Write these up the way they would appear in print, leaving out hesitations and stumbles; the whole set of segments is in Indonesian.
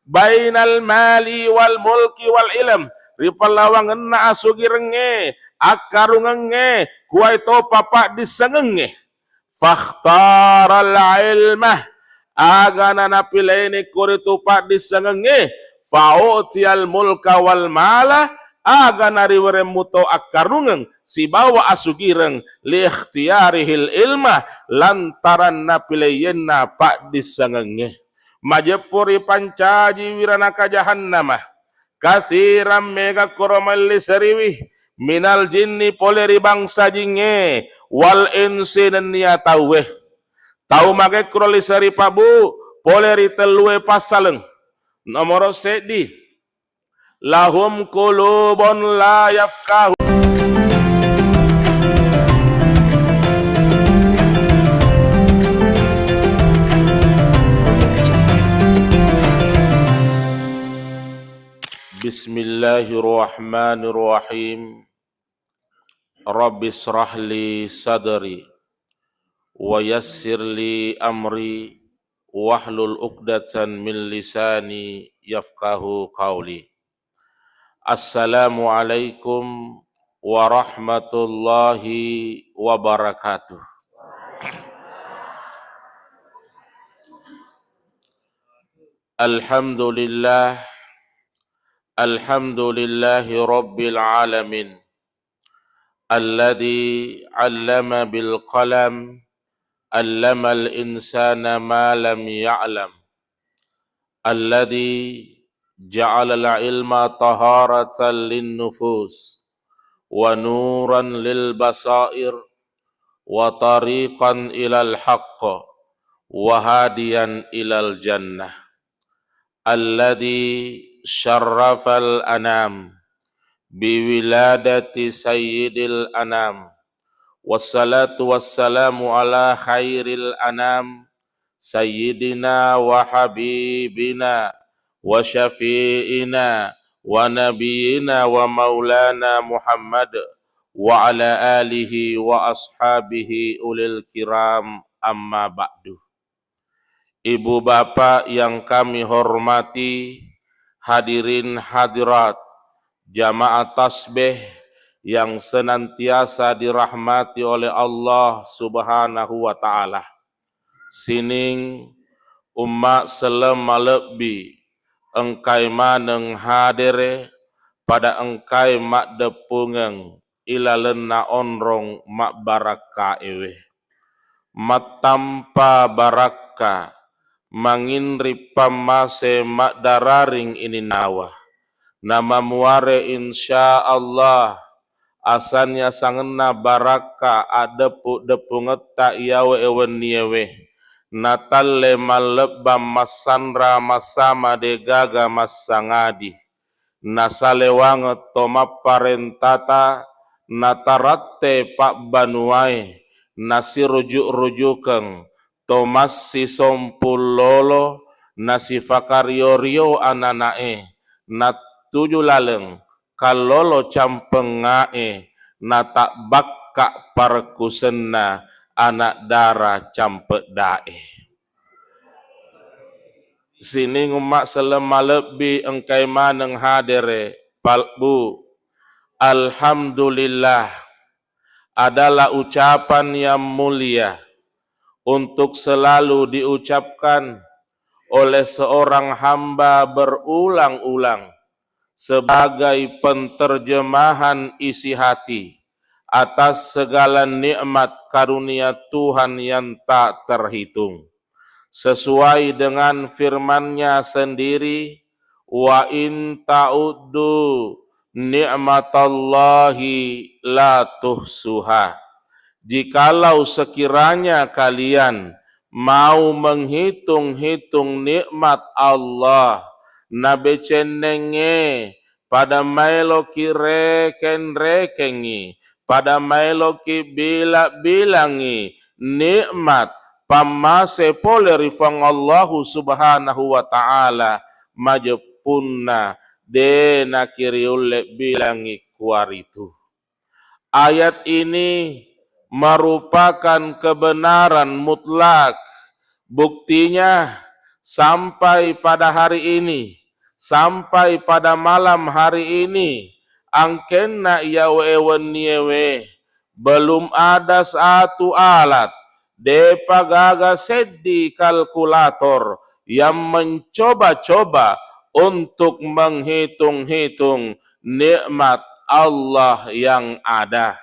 bainal mali wal mulki wal ilm ripalawangenna asugirenge akarungenge kuai to papa disengenge fakhtaral ilmah agana napileni kuritu pak disengenge fautial mulka wal mala agana riwere muto akarungeng si bawa asugireng li ikhtiyarihil ilmah lantaran napileyenna pak disengenge majepuri pancaji wiranaka jahannamah kathiram mega koromalli seriwih minal jinni poleri bangsa jinge wal insi dan niataweh tau mage kroli seri pabu poleri telue pasaleng nomor sedi lahum kulubun la yafkahu Bismillahirrahmanirrahim. Rabbi shrah li sadri wa yassir li amri wahlul uqdatan min lisani yafqahu qawli. Assalamualaikum warahmatullahi wabarakatuh. Alhamdulillahi rabbil alamin. Alladhi 'allama bil qalam, 'allamal insana ma lam ya'lam. Alladhi ja'ala al-ilma taharatan lin nufus wa nuran lil basair wa tariqan ilal haqq wa hadiyan ilal jannah. Alladhi syarrafal anam biwiladati sayyidil anam wassalatu wassalamu ala khairil anam sayyidina wa habibina wa syafi'ina wa nabiyina wa maulana Muhammad wa ala alihi wa ashabihi ulil kiram amma ba'du. Ibu bapak yang kami hormati, hadirin hadirat jamaah tasbih yang senantiasa dirahmati oleh Allah Subhanahu wa taala. Sining umma selema lebih engkai maneng hadere pada engkai mak depungeng ilalena onrong mak baraka ewe mat tanpa baraka manginri pamase mak dararing ini nawa nama muare insyaallah asannya sangena baraka adepu ngeta iawe ewen niewe natalle malebam masandra masama degaga masangadi nasale wanget toma parentata nataratte pak banuai nasi rujuk-rujukeng Tomas si sompulolo nasi fakariorio ananae nat tuju laleng kalolo campengae nata bakka parkusenna anak dara campek dae. Sini ngumak selema lebih engkai maneng hadere palbu. Alhamdulillah adalah ucapan yang mulia untuk selalu diucapkan oleh seorang hamba berulang-ulang sebagai penterjemahan isi hati atas segala nikmat karunia Tuhan yang tak terhitung. Sesuai dengan firman-Nya sendiri, wa in ta'uddu ni'matallahi la tuhsuha. Jikalau sekiranya kalian mau menghitung-hitung nikmat Allah, nabe cenenge pada mailoki reken-rekengi, pada mailoki bilangi nikmat pamase pole rifang Allahu subhanahu wa ta'ala majepunna dena kiriule bilangi kuaritu. Ayat ini merupakan kebenaran mutlak. Buktinya sampai pada hari ini, sampai pada malam hari ini, angkenna yawewen niewe, belum ada satu alat depa gaga sedi kalkulator yang mencoba-coba untuk menghitung-hitung nikmat Allah yang ada.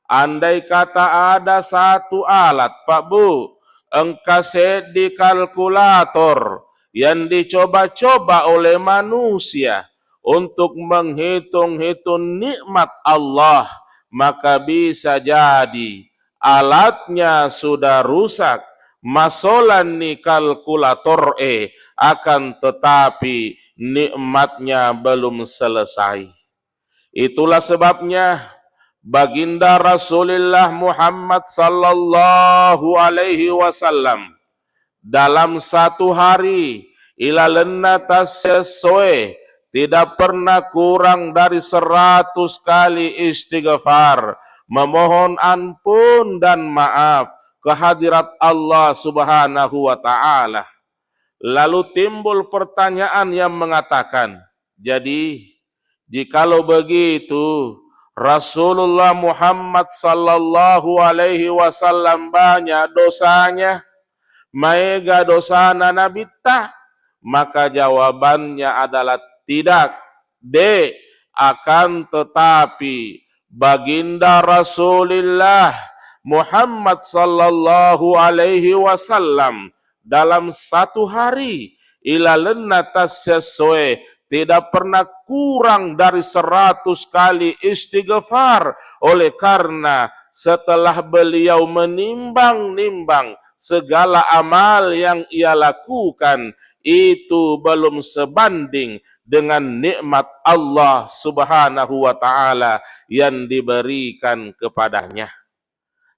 Andai kata ada satu alat, Pak Bu, engkase di kalkulator yang dicoba-coba oleh manusia untuk menghitung-hitung nikmat Allah, maka bisa jadi alatnya sudah rusak. Masolan ni kalkulator akan tetapi nikmatnya belum selesai. Itulah sebabnya Baginda Rasulullah Muhammad sallallahu alaihi wasallam dalam satu hari ilalenna tasyasoe tidak pernah kurang dari 100 kali istighfar, memohon ampun dan maaf kehadirat Allah Subhanahu wa taala. Lalu timbul pertanyaan yang mengatakan, jadi jikalau begitu Rasulullah Muhammad sallallahu alaihi wasallam banyak dosanya, maega dosana Nabi tak? Maka jawabannya adalah tidak. Akan tetapi Baginda Rasulullah Muhammad sallallahu alaihi wasallam dalam satu hari ilalenna tasyasoe tidak pernah kurang dari 100 kali istighfar. Oleh karena setelah beliau menimbang-nimbang segala amal yang ia lakukan, itu belum sebanding dengan nikmat Allah Subhanahu wa taala yang diberikan kepadanya.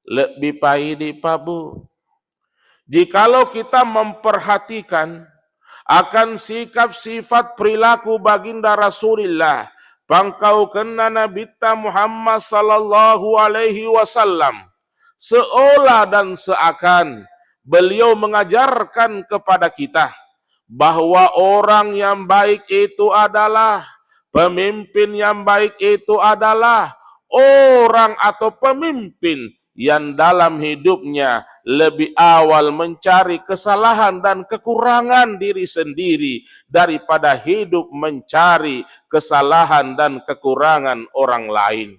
Lebih baik Pak Bu, jikalau kita memperhatikan akan sikap sifat perilaku baginda Rasulullah, pangkau kena Nabi Muhammad sallallahu alaihi wasallam, seolah dan seakan beliau mengajarkan kepada kita bahwa orang yang baik itu adalah, pemimpin yang baik itu adalah orang atau pemimpin yang dalam hidupnya lebih awal mencari kesalahan dan kekurangan diri sendiri daripada hidup mencari kesalahan dan kekurangan orang lain.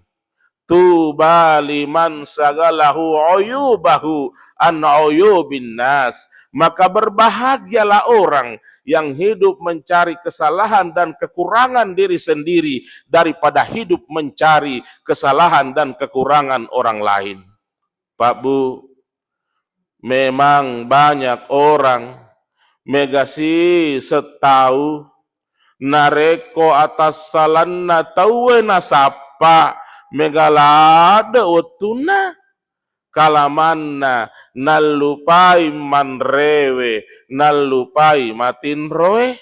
Tuba liman sagalahu uyubahu an uyubin nas. Maka berbahagialah orang yang hidup mencari kesalahan dan kekurangan diri sendiri daripada hidup mencari kesalahan dan kekurangan orang lain. Pak Bu, memang banyak orang megasi setahu nareko atas salanna tawe nasapa megalada utuna kalamanna nalupai manrewe nalupai matin roe.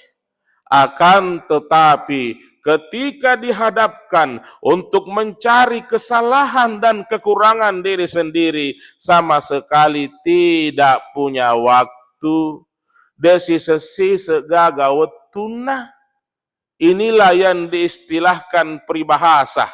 Akan tetapi ketika dihadapkan untuk mencari kesalahan dan kekurangan diri sendiri, sama sekali tidak punya waktu. Desi sesi segaga wetuna. Inilah yang diistilahkan peribahasa.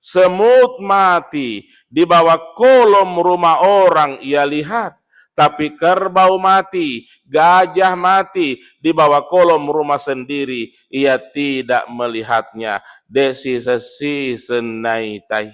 Semut mati di bawah kolom rumah orang ia lihat, tapi kerbau mati, gajah mati di bawah kolom rumah sendiri ia tidak melihatnya. Desi sesi senaitai.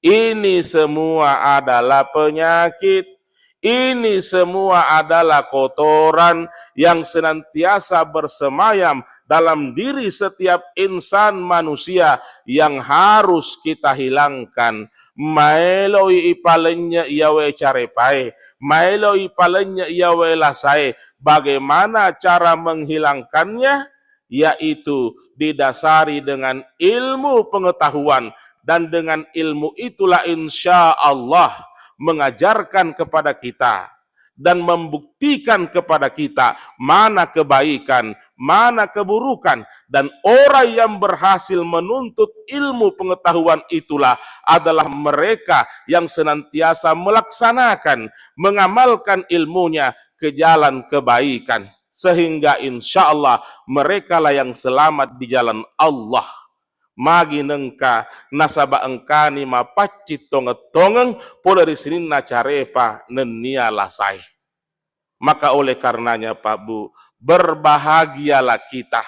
Ini semua adalah penyakit. Ini semua adalah kotoran yang senantiasa bersemayam dalam diri setiap insan manusia yang harus kita hilangkan. Maeloi ipalenya iawe carepai, maeloi ipalenya iawe lasai. Bagaimana cara menghilangkannya? Yaitu didasari dengan ilmu pengetahuan, dan dengan ilmu itulah insya Allah mengajarkan kepada kita dan membuktikan kepada kita mana kebaikan, mana keburukan. Dan orang yang berhasil menuntut ilmu pengetahuan itulah adalah mereka yang senantiasa melaksanakan, mengamalkan ilmunya ke jalan kebaikan. sehingga insya Allah mereka lah yang selamat di jalan Allah. Magi nengka nasaba engkani mapacit tongetongeng polari sinina carepa nenia lasai. Maka oleh karenanya Pak Bu, berbahagialah kita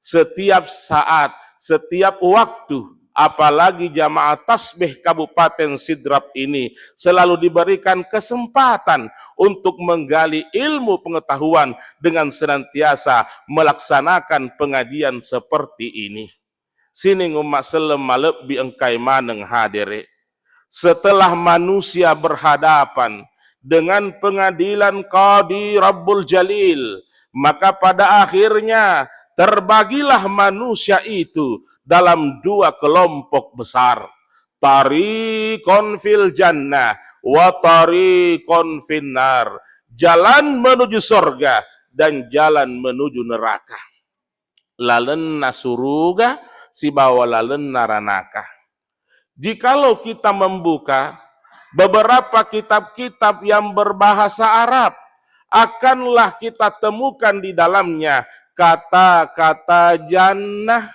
setiap saat, setiap waktu, apalagi jamaah tasbih Kabupaten Sidrap ini selalu diberikan kesempatan untuk menggali ilmu pengetahuan dengan senantiasa melaksanakan pengajian seperti ini. Sini umat selem maleb bi engkai maneng hadere. Setelah manusia berhadapan dengan pengadilan Qadi Rabbul Jalil, maka pada akhirnya terbagilah manusia itu dalam dua kelompok besar. Tariqon fil jannah wa tariqon finnar. Jalan menuju surga dan jalan menuju neraka. Lalenna suruga si bawa lalenna ranaka. Jikalau kita membuka beberapa kitab-kitab yang berbahasa Arab, akanlah kita temukan di dalamnya kata-kata jannah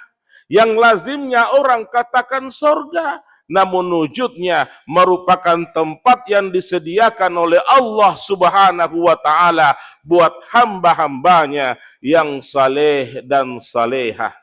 yang lazimnya orang katakan surga, namun wujudnya merupakan tempat yang disediakan oleh Allah Subhanahu wa Ta'ala buat hamba-hambanya yang saleh dan salehah.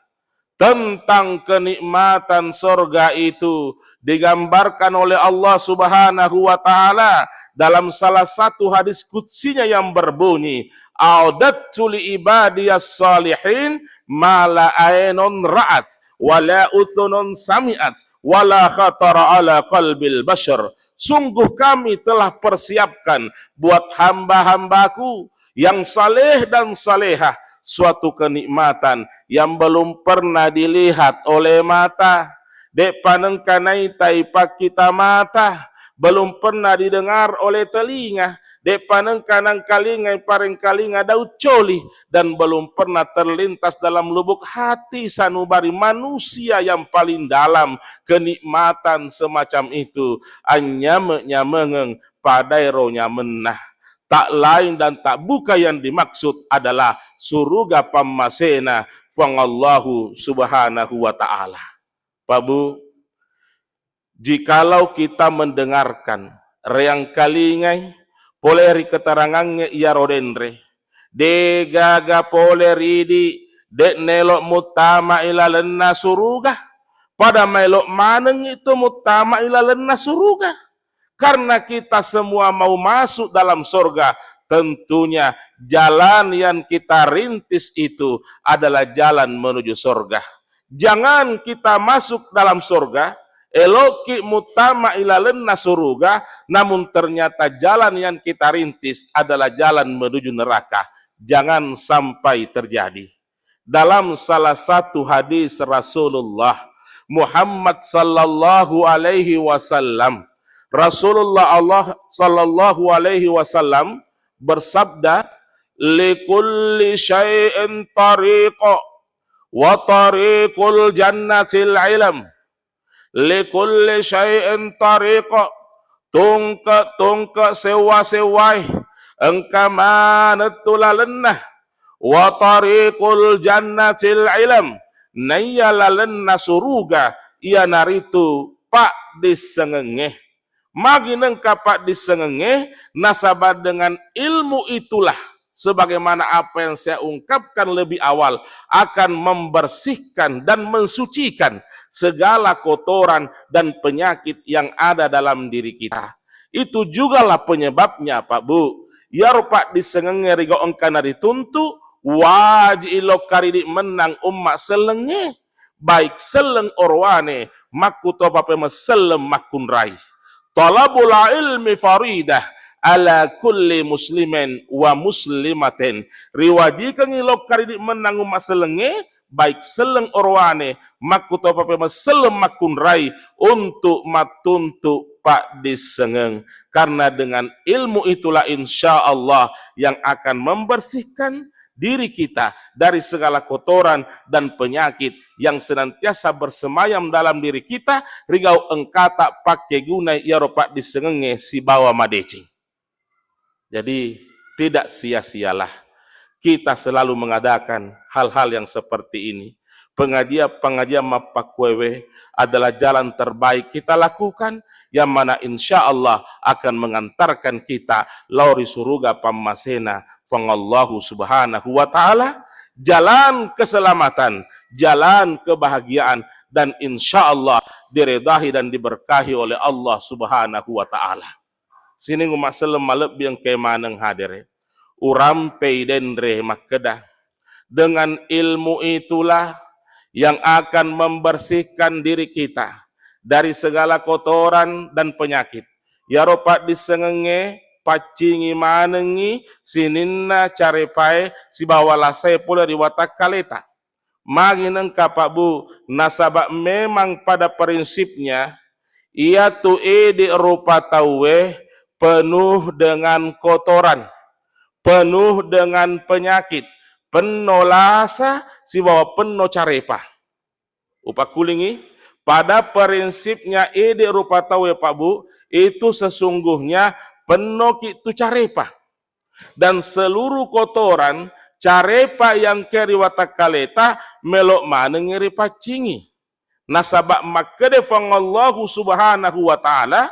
Tentang kenikmatan surga itu digambarkan oleh Allah Subhanahu wa Ta'ala dalam salah satu hadis qudsinya yang berbunyi, a'dadtu li ibadiyas salihin ma la ainun ra'at wa la uthunun sami'at wa la khatara ala qalbil bashar. Sungguh kami telah persiapkan buat hamba-hambaku yang saleh dan salehah suatu kenikmatan yang belum pernah dilihat oleh mata, dek panengkanai taipak kita mata, belum pernah didengar oleh telinga, dek panengkanang kalingai pareng kalinga dau coli, dan belum pernah terlintas dalam lubuk hati sanubari manusia yang paling dalam kenikmatan semacam itu. Anyame-nyamengeng padai rohnya menah. Tak lain dan tak buka yang dimaksud adalah surga pamasena fangallahu subhanahu wa ta'ala. Pak Bu, jikalau kita mendengarkan reang kalingai poleri keterangannya ia rodenre de gaga poleri di de nelok mutama ilalenna suruga pada melok maneng itu mutama ilalenna suruga. Karena kita semua mau masuk dalam surga, tentunya jalan yang kita rintis itu adalah jalan menuju surga. Jangan kita masuk dalam surga, eloki mutama ilalenna suruga, namun ternyata jalan yang kita rintis adalah jalan menuju neraka. Jangan sampai terjadi. Dalam salah satu hadis Rasulullah Muhammad sallallahu alaihi wasallam, Rasulullah Allah sallallahu alaihi wasallam bersabda, likulli syai'in tariqa wa tariqul jannatil ilm. Likulli syai'in tariqa, tungka sewa-sewai engka manetulalenah wa tariqul jannatil ilm. Nayyalalena suruga ia naritu pak disengengeh. Magi nengka pak disengenge nasabah dengan ilmu itulah sebagaimana apa yang saya ungkapkan lebih awal akan membersihkan dan mensucikan segala kotoran dan penyakit yang ada dalam diri kita. Itu jugalah penyebabnya Pak Bu. Ya rupak disengenge rigo engkana dituntu wajib karidi menang ummak selenge baik seleng orwane makuto pape selem makun rai. Talabul ilmi faridah ala kulli muslimin wa muslimatin. Riwadi ngilok karidi menang umat selenge baik seleng orwane makuto pape selem makun rai untuk matuntu pak disengeng. Karena dengan ilmu itulah insya Allah yang akan membersihkan diri kita dari segala kotoran dan penyakit yang senantiasa bersemayam dalam diri kita, rigau engkata pakai guna ya ropak disengenge si bawa madecing. Jadi tidak sia-sialah kita selalu mengadakan hal-hal yang seperti ini. Pengajian mapakwewe adalah jalan terbaik kita lakukan, yang mana insya Allah akan mengantarkan kita lauri suruga pamasena fangallahu subhanahu wa ta'ala, jalan keselamatan, jalan kebahagiaan, dan insya Allah diredahi dan diberkahi oleh Allah subhanahu wa ta'ala. Sini umat selem malep yang kemaneng hadir uram peidendre makedah. Dengan ilmu itulah yang akan membersihkan diri kita dari segala kotoran dan penyakit. Ya ropat disengenge pacingi manengi sininna carepae si bawala saya pula di watak kaleta. Mangineng kapak bu nasabak memang pada prinsipnya ia tu di rupa tawe penuh dengan kotoran, penuh dengan penyakit, penolasa si bawa penuh carepa. Upak kulingi, pada prinsipnya ide rupa tahu ya Pak Bu, itu sesungguhnya penuh itu carepa. Dan seluruh kotoran carepa yang keriwata kaleta melok mana ngiri pacingi. Nasabak makade fangallahu subhanahu wa ta'ala,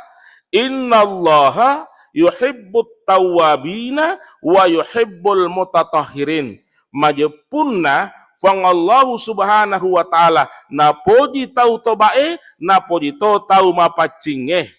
innallaha yuhibbut tawabina wa yuhibbul mutatahhirin. Majepunna fangallahu subhanahu wa ta'ala napoji tau tobae, napoji to tau mapacinge.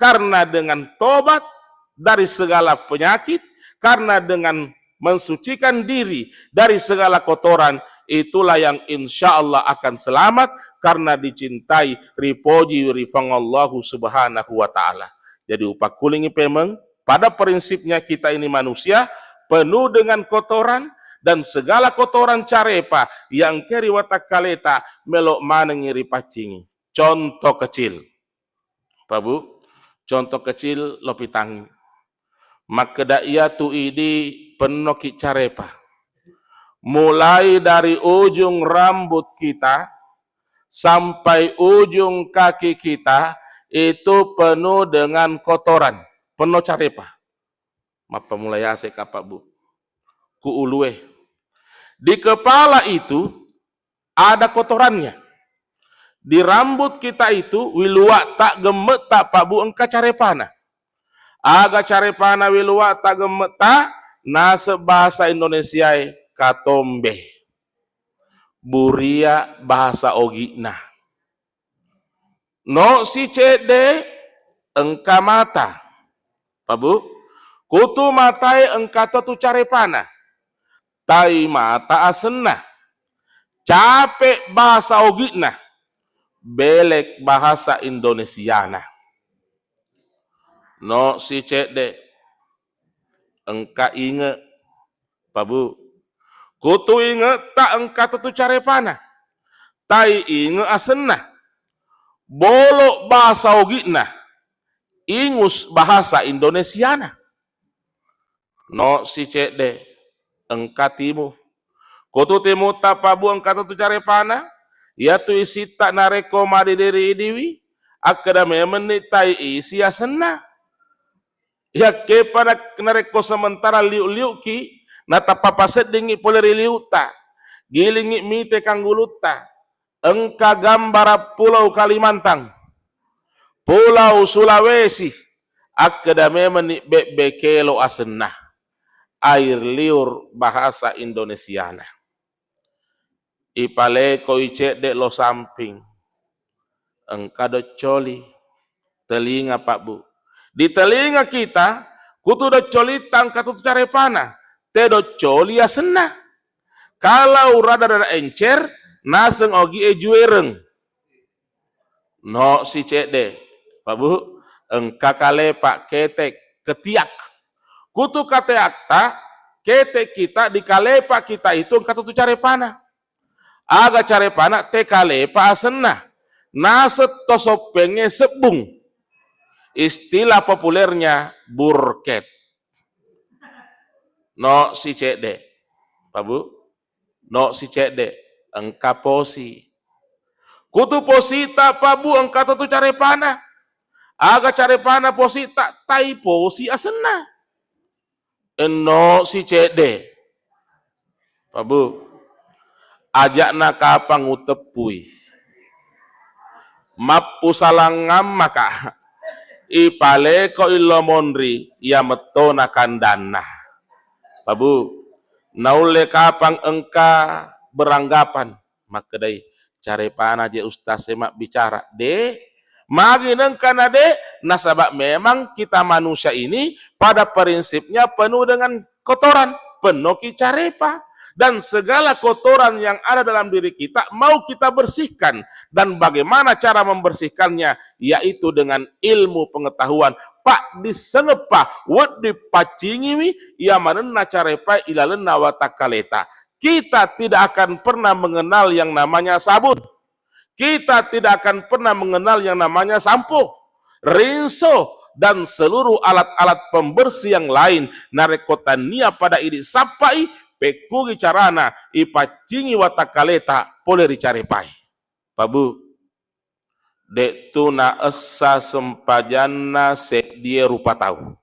Karena dengan tobat dari segala penyakit, karena dengan mensucikan diri dari segala kotoran, itulah yang insya Allah akan selamat karena dicintai ripoji rifangallahu subhanahu wa ta'ala. Jadi upak kulingi pemeng, pada prinsipnya kita ini manusia penuh dengan kotoran, dan segala kotoran carepa yang keri watak kaleta melok manengiri pacingi. Contoh kecil, Pak Bu, contoh kecil lopitang makeda ia tu idi penoki carepa. Mulai dari ujung rambut kita sampai ujung kaki kita itu penuh dengan kotoran, penuh carepa. Mapa mulai asik Pak Bu, ku ulue. Di kepala itu ada kotorannya. Di rambut kita itu wilua tak gemet tak Pak Bu engka carepana. Aga carepana wilua tak gemet tak nase bahasa Indonesia katombe. Buria bahasa ogina. No si cede engka mata. Pak Bu, kutu matai engka tu carepana. Tai mata asenna, capek bahasa ogina, belek bahasa Indonesiana. No si cede, engka inge, Pak Bu, kutu inge tak engka tu carepana, tai inge asenna, bolok bahasa ogina, ingus bahasa Indonesiana. No si cede, engka timu, kutu timu tak Pak Bu engka tu carepana, ya tu isi tak nareko madi diri diwi, akadame menitai isi asena. Ya kepada nareko sementara liu-liu ki, nata papaset dingi poleri liu ta, gilingi mite kangguluta, engka gambar pulau Kalimantan, pulau Sulawesi, akadame menik bekelo asena. Air liur bahasa Indonesiana. Ipale ko icek dek lo samping. Engka do coli. Telinga Pak Bu. Di telinga kita, kutu do coli tangka tu carepana. Te do coli asena. Kalau rada encer, naseng ogi ejuereng. No si cek dek. Pak Bu, engka kale Pak ketek ketiak. Kutu kate akta, ketek kita di kalepa kita itu kata tu carepana. Aga carepana te kalepa asena. Naset tosopenge sebung. Istilah populernya burket. No si cede. Pak Bu, no si cede. Engka posi. Kutu posita Pak Bu engka tu carepana. Aga carepana posita tai posi asena. Eno si cede, Pak Bu, ajakna kapang utepui. Mappu salangam maka ipale ko ilomondri ia metona kandana. Pak Bu, naule kapang engka beranggapan makedai cari pana je ustaz semak bicara de magi nengkana de nasabak memang kita manusia ini pada prinsipnya penuh dengan kotoran, penuh kicarepa, dan segala kotoran yang ada dalam diri kita mau kita bersihkan. Dan bagaimana cara membersihkannya? Yaitu dengan ilmu pengetahuan. Pak disengepa wad dipacingi ia manenna carepa ilalenna watakaleta. Kita tidak akan pernah mengenal yang namanya sabun. Kita tidak akan pernah mengenal yang namanya sampo, rinso, dan seluruh alat-alat pembersih yang lain. Narekotania pada ini sapai pekugi carana ipacingi watakaleta boleh dicarepai. Pak Bu, dek tuna esa sempajana se dia rupa tahu.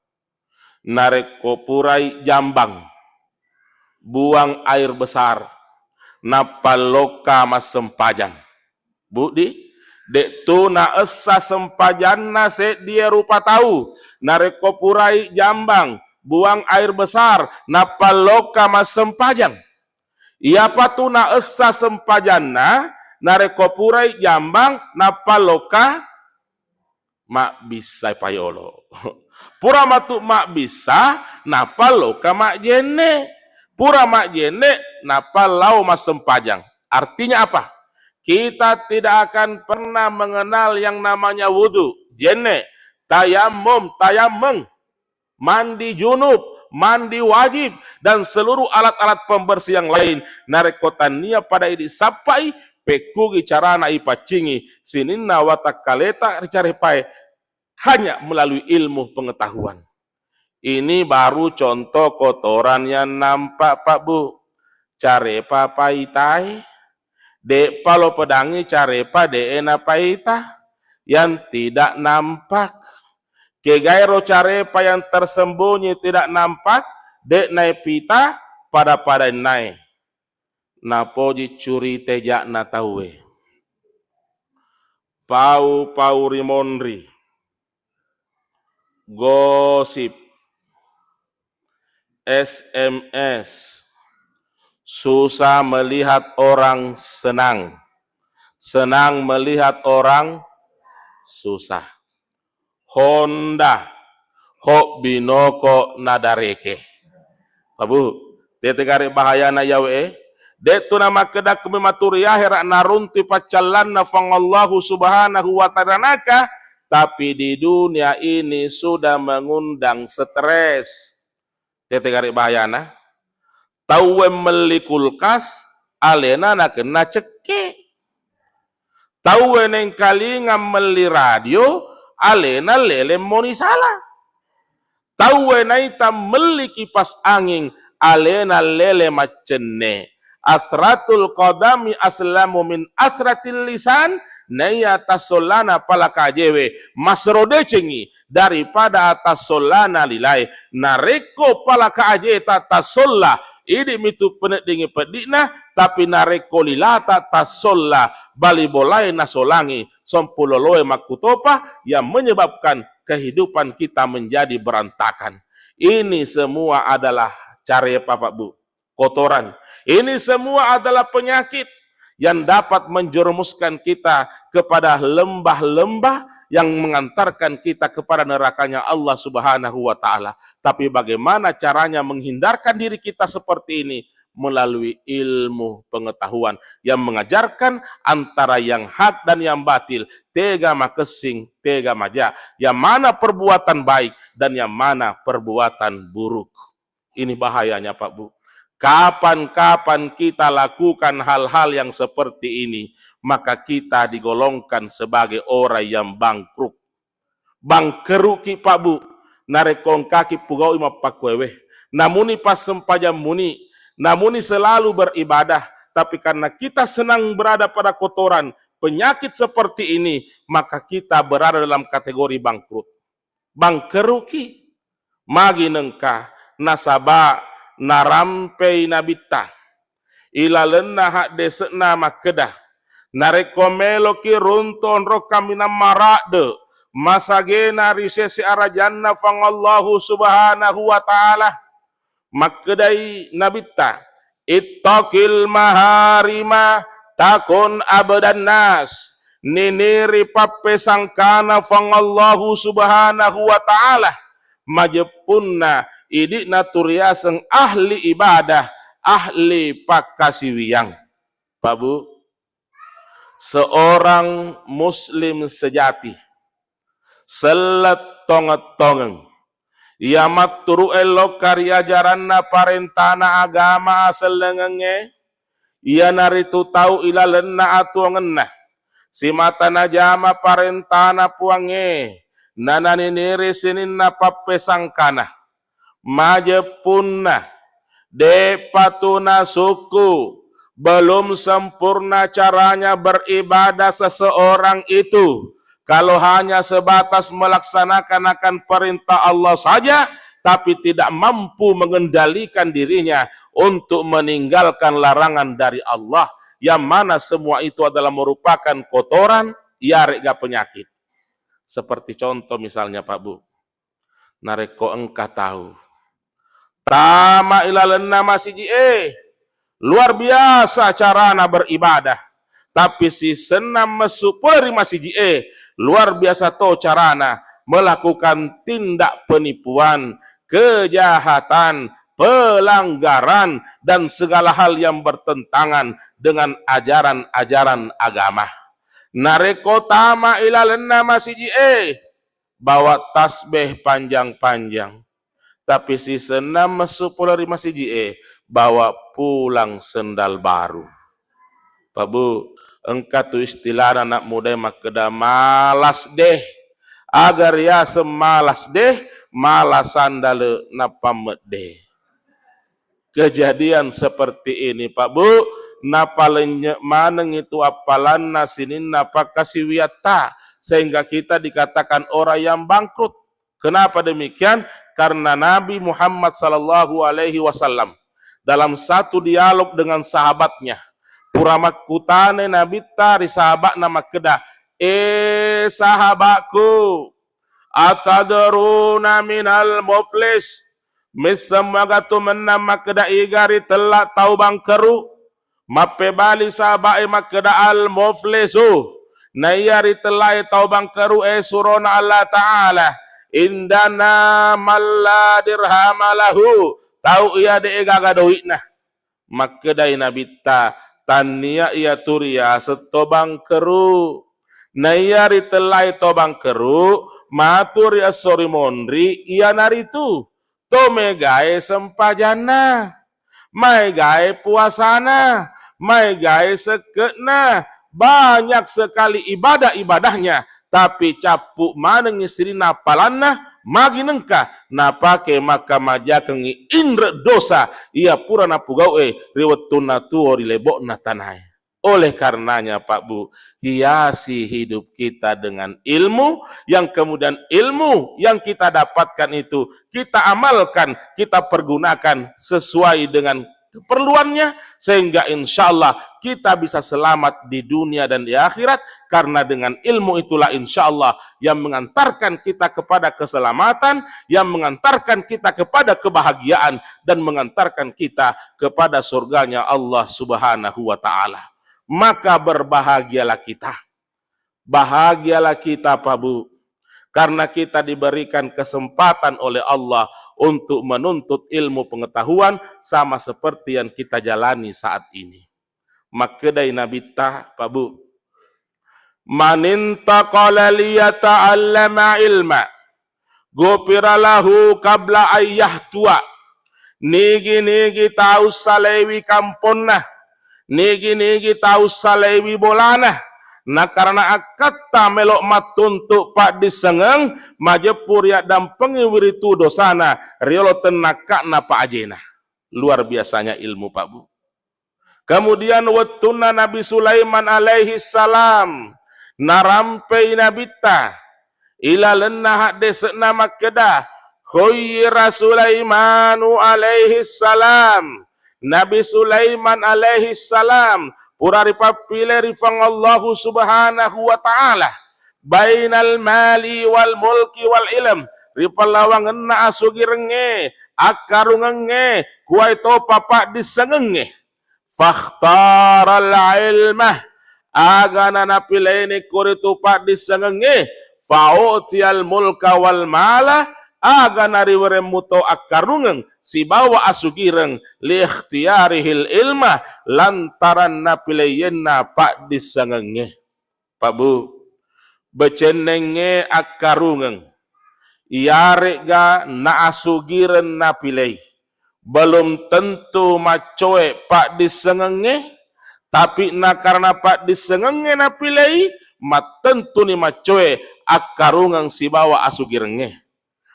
Narekopurai jambang, buang air besar, napaloka mas sempajang. Bu di dek tuna esa sempajana se dia rupa tahu, narekopurai jambang, buang air besar, napaloka mas sempajang. Ia patuna esa sempajana, narekopurai jambang, napaloka mak bisa payolo. Pura matu mak bisa, napaloka mak jene. Pura mak jene, napalau mas sempajang. Artinya apa? Kita tidak akan pernah mengenal yang namanya wudu, jene, tayamum, tayameng, mandi junub, mandi wajib, dan seluruh alat-alat pembersih yang lain. Narekotania pada ini sapai pekugi carana ipacingi sininna watakaleta ricarepai hanya melalui ilmu pengetahuan. Ini baru contoh kotoran yang nampak Pak Bu. Carepa paitai, de palo pedangi carepa de ena paita yang tidak nampak. Kegairo carepa yang tersembunyi tidak nampak, de nai pita pada nai. Napoji curi tejak na tawe. Pau rimonri. Gosip. SMS. Susah melihat orang senang. Senang melihat orang susah. Honda. Hok binoko nadareke. Babu, tetegari bahaya na yawe. Detu nama kedak mematuriah herak narunti pacalanna fangallahu subhanahu wa ta'ala. Tapi di dunia ini sudah mengundang stres. Tetegari bahaya na. Tahu meli kulkas, alena na kena ceke. Tahu neng kali ngameli radio, alena lele moni salah. Tahu naita meli kipas angin, alena lele macene. Asratul qadami aslamu min asratil lisan, naya tasolana palakajewe. Masrode cengi daripada tasolana lilai. Nareko palakajeta tasolla. Ini mitu penet dingi pedikna, tapi nareko lilata tasolla bali bolai nasolangi sompuloloe makutopa yang menyebabkan kehidupan kita menjadi berantakan. Ini semua adalah carepa Pak Bu, kotoran. Ini semua adalah penyakit yang dapat menjerumuskan kita kepada lembah-lembah yang mengantarkan kita kepada nerakanya Allah Subhanahu wa Ta'ala. Tapi bagaimana caranya menghindarkan diri kita seperti ini? Melalui ilmu pengetahuan yang mengajarkan antara yang hak dan yang batil, tega makesing, tega maja, yang mana perbuatan baik dan yang mana perbuatan buruk. Ini bahayanya Pak Bu. Kapan-kapan kita lakukan hal-hal yang seperti ini, maka kita digolongkan sebagai orang yang bangkrut. Bangkeruki Pak Bu, narekong kaki pugau ima pakwewe. Namuni pas sempajam muni, namuni selalu beribadah, tapi karena kita senang berada pada kotoran, penyakit seperti ini, maka kita berada dalam kategori bangkrut. Bangkeruki, magi nengka, nasaba, narampei nabita. ilalenna hak desena makedah narekomelo ki runton ro kamina marade masagena risesi arajanna fangallahu subhanahu wa ta'ala makedai nabita ittaqil maharima takun abadan nas niniri pappe sangkana fangallahu subhanahu wa ta'ala majepunna idikna turiaseng ahli ibadah ahli pakasiwiyang. Pak Bu, seorang muslim sejati selet tonget-tongeng ia maturu elo karya jaranna parentana agama selengenge ia naritu tahu ilalenna atuangenna si matana jama parentana puange nanani niri sininna papesangkana majepunna depatuna suku belum sempurna caranya beribadah seseorang itu kalau hanya sebatas melaksanakan akan perintah Allah saja tapi tidak mampu mengendalikan dirinya untuk meninggalkan larangan dari Allah yang mana semua itu adalah merupakan kotoran yarega penyakit. Seperti contoh misalnya Pak Bu, nareko engkau tahu tama ilalenna masiji luar biasa carana beribadah tapi si senam mesupuri masiji luar biasa to carana melakukan tindak penipuan, kejahatan, pelanggaran dan segala hal yang bertentangan dengan ajaran-ajaran agama. Nareko tama ilalenna masiji bawa tasbih panjang-panjang tapi si senam mesupuri masiji bawa pulang sendal baru. Pak Bu, engkau tu istilah anak muda makeda malas deh. Agar ya semalas deh, malas sandal napamet deh. Kejadian seperti ini Pak Bu, napalenya maneng itu apalan nasinin napakasiwiyata sehingga kita dikatakan orang yang bangkrut. Kenapa demikian? Karena Nabi Muhammad sallallahu alaihi wasallam dalam satu dialog dengan sahabatnya puramakutane Nabi tari sahabat nama kedah sahabatku atadruna minal muflis misamagatu menama kedah igari telah tahu bangkeru mape bali sahabat makeda al muflisu nayari telah tahu bangkeru surona Allah Ta'ala indana malla dirhamalahu tahu ia deegaga doitna makedai nabita tania ia turia setobang keru nayari telai tobang keru matur ya sori mondri ia naritu to megae sempajana mai gae puasana mai gae seketna banyak sekali ibadah-ibadahnya tapi capuk maneng istri napalanna magi nengka napake maka majakengi indra dosa ia pura napugau riwetuna tuo rilebok natanai. Oleh karenanya Pak Bu, hiasi hidup kita dengan ilmu yang kemudian ilmu yang kita dapatkan itu kita amalkan, kita pergunakan sesuai dengan keperluannya sehingga insya Allah kita bisa selamat di dunia dan di akhirat karena dengan ilmu itulah insya Allah yang mengantarkan kita kepada keselamatan, yang mengantarkan kita kepada kebahagiaan dan mengantarkan kita kepada surganya Allah Subhanahu wa Ta'ala. Maka berbahagialah kita, bahagialah kita Pak Bu, karena kita diberikan kesempatan oleh Allah untuk menuntut ilmu pengetahuan sama seperti yang kita jalani saat ini. Makedai nabita Pak Bu, manintaqala liyata'allama ilma gopiralahu qabla ayyah tua nigi tahu salewi kamponna nigi tahu salewi bolana. Nah karena akata melok matuntuk pak disengeng majepur ya dan pengiwiritu dosana riolo tenaka na pak ajena. Luar biasanya ilmu Pak Bu. Kemudian wattuna Nabi Sulaiman alaihi salam narampai nabita ila lenna desna makeda khaira Sulaimanu alaihi salam Nabi Sulaiman alaihi salam purari papile rifang Allah subhanahu wa ta'ala bainal mali wal mulki wal ilm ripalawang na asugirenge akarungenge kuai to papa disengenge fakhtaral ilmah agana napilene kuritu pak disengenge fa'utial mulka wal mala agana riweremuto akarungeng si bawa asugireng li ikhtiyarihil ilmah lantaran napileyenna pak disengenge. Pak Bu, becenenge akarungeng iare ga naasugiren napilei belum tentu macoe pak disengenge, tapi na karena pak disengenge napilei matentu ni macoe akarungang si bawa asugirenge.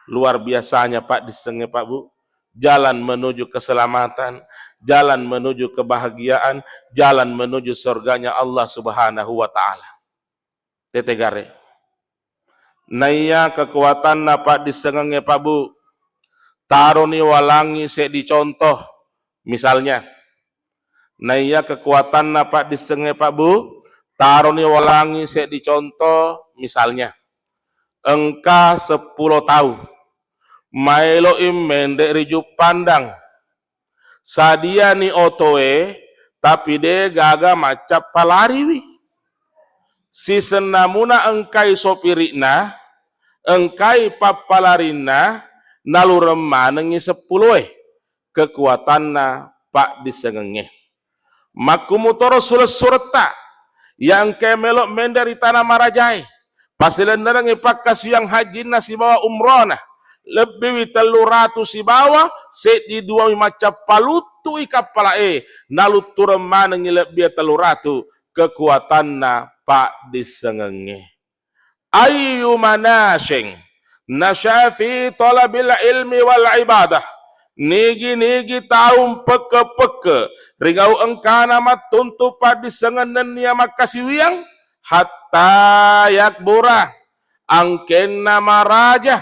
Luar biasanya pak disengenge Pak Bu, jalan menuju keselamatan, jalan menuju kebahagiaan, jalan menuju surganya Allah subhanahu wa ta'ala. Tetegare naya kekuatan napa disengenge Pak Bu, taruni walangi se dicontoh misalnya naya kekuatan napa disengenge Pak Bu, taruni walangi se dicontoh misalnya engka 10 tahun maelo mendek rijuk pandang sadia ni otoe tapi de gaga macap palariwi si senamuna engkai sopirina engkai papalarina nalu remanengi 10 kekuatanna pak disengenge makumutoro sulet-sureta yang kemelok mendari tanah marajai pasilen nerengi pak kasih yang haji nasi bawa umrona lebih 300 si bawa set di 2 macap palutu ikapala nalu turemanengi lebih 300 kekuatanna pak disengenge. Ayu manashing nasyafi talabil ilmi wal ibadah nigi taum peke rigau engkana matuntu padi sengenen niya makasiwiyang hatta yakbura angkenna marajah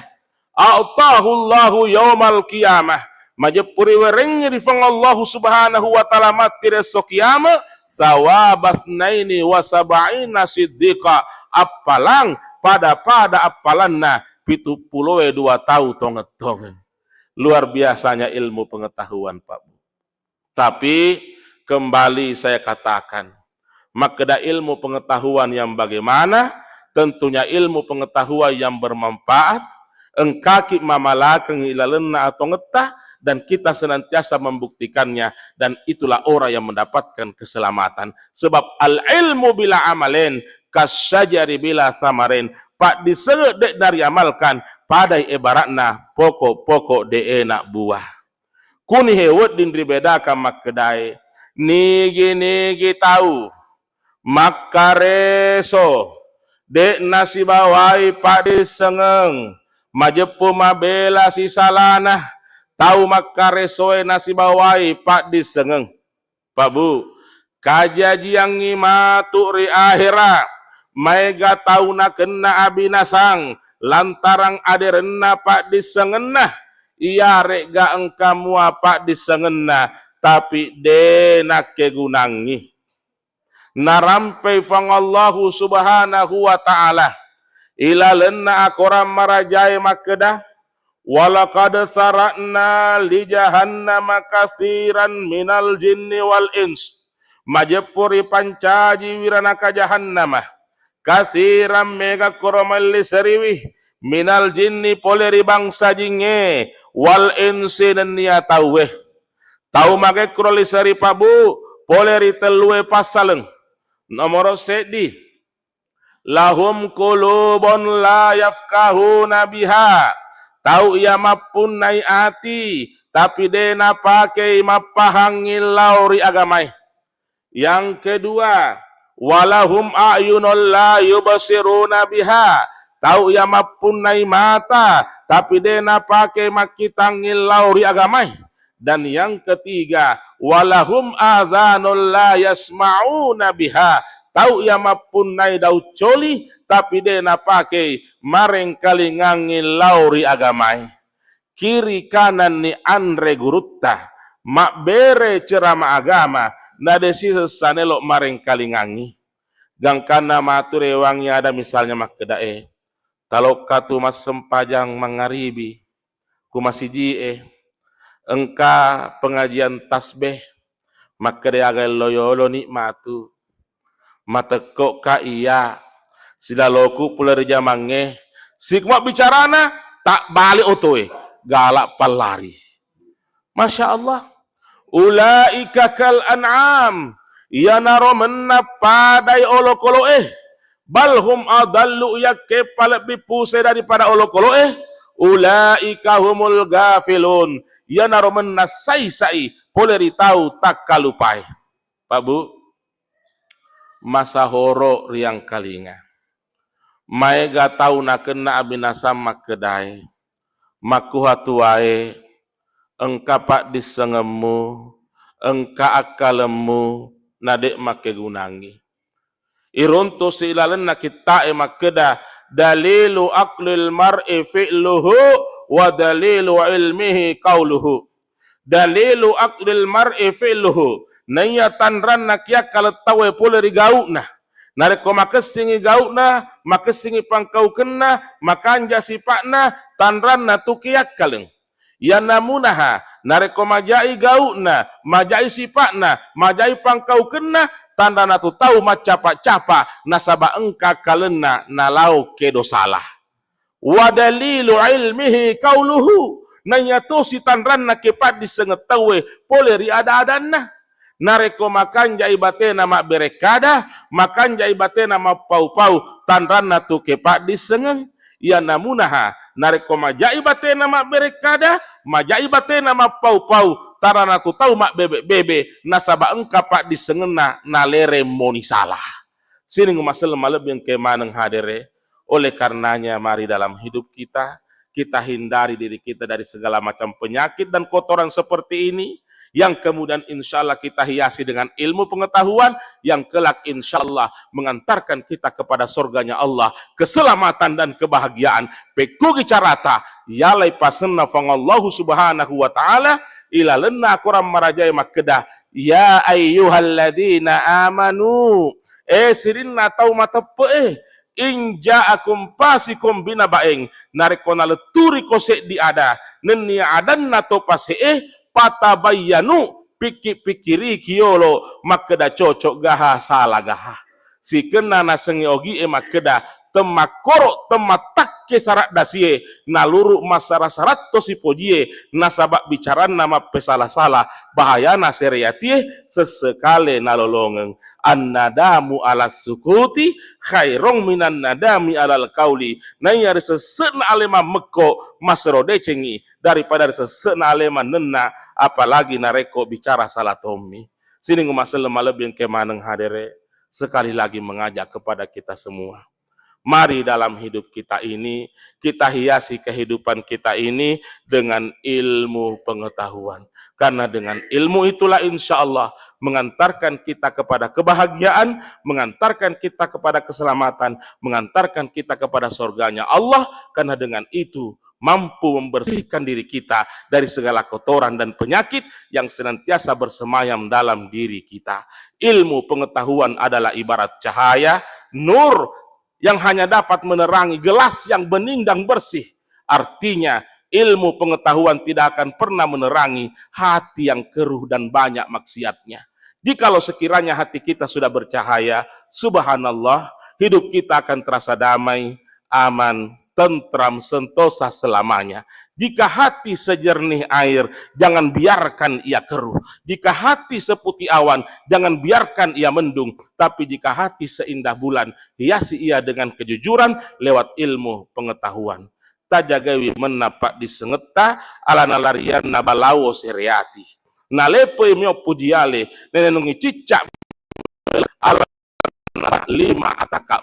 a'tahullahu yaumal qiyamah majapuri werengnya rifang Allah subhanahu wa ta'ala matire so qiyamah thawabasnaini wa sab'ina siddiqa apalang pada apalanna 72 tahu tonget-tonget. Luar biasanya ilmu pengetahuan Pak Bu. Tapi kembali saya katakan, makeda ilmu pengetahuan yang bagaimana? Tentunya ilmu pengetahuan yang bermanfaat, engkaki mamalakeng ilalena atau ngetah, dan kita senantiasa membuktikannya, dan itulah orang yang mendapatkan keselamatan. Sebab al-ilmu bila amalen, kasyajari bila samarin, pak disegedek dari amalkan, pada ibaratna pokok-pokok de enak buah. Kuni hewet dindri bedaka makkedai, nigi tahu, makareso, dek nasi bawai pak disengeng, majepu mabela si salanah, tahu makaresoe nasi bawai pak disengeng. Pak Bu, kajaji yang ngimatu ri akhirat, mega tahu na kena abinasang, lantarang aderenna pak disengenah, iya rega engkamu apa disengenah, tapi denak kegunangi. Narampai fang Allahu subhanahu wa ta'ala, ila lenna akoram marajai makedah, walaqad sara'na li jahannama katsiran minal jinni wal ins, majepuri pancaji wiranaka jahannamah, kathiram mega koromalli seriwi minal jinni poleri bangsa jinge wal insi dan niya tauwe tahu make kroli seri Pak Bu poleri telue pasaleng nomor sedi lahum qulubun la yafqahuna biha tahu ia mapun nai ati tapi dena pakai mapahangi lauri agamai. Yang kedua walahum a'yunul la yubsiruna biha tahu ya mapunai mata tapi dena pakai makitangil lauri agamai. Dan yang ketiga walahum adhanul la yasma'una biha tahu ya mapunai dau coli tapi dena pakai mareng kali ngangil lauri agamai. Kiri kanan ni andre gurutta mak bere ceramah agama na desi sanelok maring kalingangi gang kana mature wangi ada misalnya mak kedae talok katu mas sempajang mangaribi ku masih jie engka pengajian tasbih mak kedae agal loyolo nikmatu matekok ka iya sila loku pular jamange sikma bicarana tak balik otoe galak palari. Masya Allah, ulaika kal an'am yanaro menna padai olokolo balhum adallu yakke lebih pusai daripada olokolo ulaika humul gafilun yanaro menna sai poleri tahu tak kalupai. Pak Bu, masa horo riang kalinga maega tahu na kena abinasa makedai makuhatuae engka pak disengemu engka akalemu nadek make gunangi iruntu silalen na kita makeda dalilu aqlil mar'i fi'luhu wa dalilu ilmihi qauluhu dalilu aqlil mar'i fi'luhu naya tanran nakia kalau tawe pula rigauna nareko makesingi gauna makesingi pangkau kena makanja sipakna tanran na tukiak kaleng ya namunaha nareko majai gauna majai sipakna majai pangkau kena tanda natu tahu macapa-capa nasaba engka kalena nalau kedosalah wa dalilu ilmihi qauluhu nanya tu si tanran na kepat disengetawe poleri ada-adanna nareko makan jai batena mak berekada makan jai batena mak pau-pau tanran na tu kepat disengeng ya namunaha nareko majai batena mak berekada majai batena mak pau-pau tarana tu tahu mak bebe nasaba engka pak disengena nalere moni salah sini ngumasel maleb yang kemaneng hadere. Oleh karenanya mari dalam hidup kita hindari diri kita dari segala macam penyakit dan kotoran seperti ini yang kemudian insya Allah kita hiasi dengan ilmu pengetahuan yang kelak insya Allah mengantarkan kita kepada surganya Allah, keselamatan dan kebahagiaan. Pekugi carata yalai pasenna fangallahu subhanahu wa ta'ala ila lenna kuram marajai makedah ya ayyuhalladzina amanu sirinna tau matepe inja'akum pasikum binabaeng narekona leturi kosek di ada neni adan nato pase patabayanu pikir-pikiri kiolo makeda cocok gaha salah gaha si kena nasengi ogi makeda temakoro tematak kesarak dasie naluru masyarakat to si pojie nasabak bicara nama pesalah-salah bahaya naseriatie sesekale nalolongeng an-nadamu ala sukuti khairong minan nadami alal kauli nanya sesena alema meko masrode cengi daripada sesena alema nena apalagi nareko bicara salah tomi sini ngumasel malebin kemaneng hadere sekali lagi mengajak kepada kita semua. Mari dalam hidup kita ini, kita hiasi kehidupan kita ini dengan ilmu pengetahuan. Karena dengan ilmu itulah insya Allah mengantarkan kita kepada kebahagiaan, mengantarkan kita kepada keselamatan, mengantarkan kita kepada surganya Allah. Karena dengan itu mampu membersihkan diri kita dari segala kotoran dan penyakit yang senantiasa bersemayam dalam diri kita. Ilmu pengetahuan adalah ibarat cahaya, nur, yang hanya dapat menerangi gelas yang bening dan bersih. Artinya ilmu pengetahuan tidak akan pernah menerangi hati yang keruh dan banyak maksiatnya. Jikalau sekiranya hati kita sudah bercahaya, subhanallah, hidup kita akan terasa damai, aman, tentram, sentosa selamanya. Jika hati sejernih air, jangan biarkan ia keruh. Jika hati seputih awan, jangan biarkan ia mendung. Tapi jika hati seindah bulan, hiasi ia dengan kejujuran lewat ilmu pengetahuan. Tajagawi menapak disengeta ala nalarian nabalawo seriati. Nalepo imyo pujiale nenenungi cicak ala lima atakak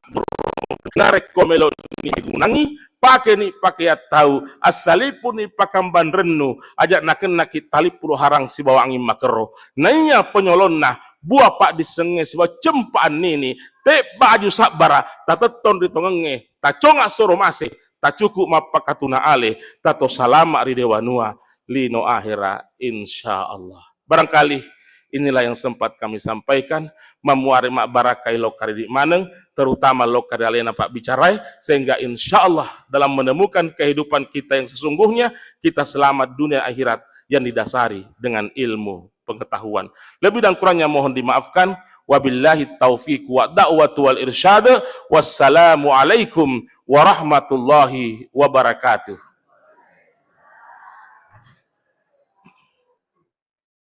narek komelo ni gunangi pakai ni pakai tahu asalipun ni pakamban renu ajak naken nakit talipuru harang si bawangi makero nanya penyolon nah buah pak disenge si bawa cempaan nini te baju sabara tateton ditongenge tak conga soro masih tak cukup mapakatuna ale tato salama ridewanua lino akhira insyaallah. Barangkali inilah yang sempat kami sampaikan, memuari mak barakai lokari di maneng, terutama lokari alena Pak bicarai, sehingga insya Allah dalam menemukan kehidupan kita yang sesungguhnya, kita selamat dunia akhirat yang didasari dengan ilmu pengetahuan. Lebih dan kurangnya mohon dimaafkan. Wabillahi taufiq wa da'watu wal irsyad. Wassalamu alaikum warahmatullahi wabarakatuh.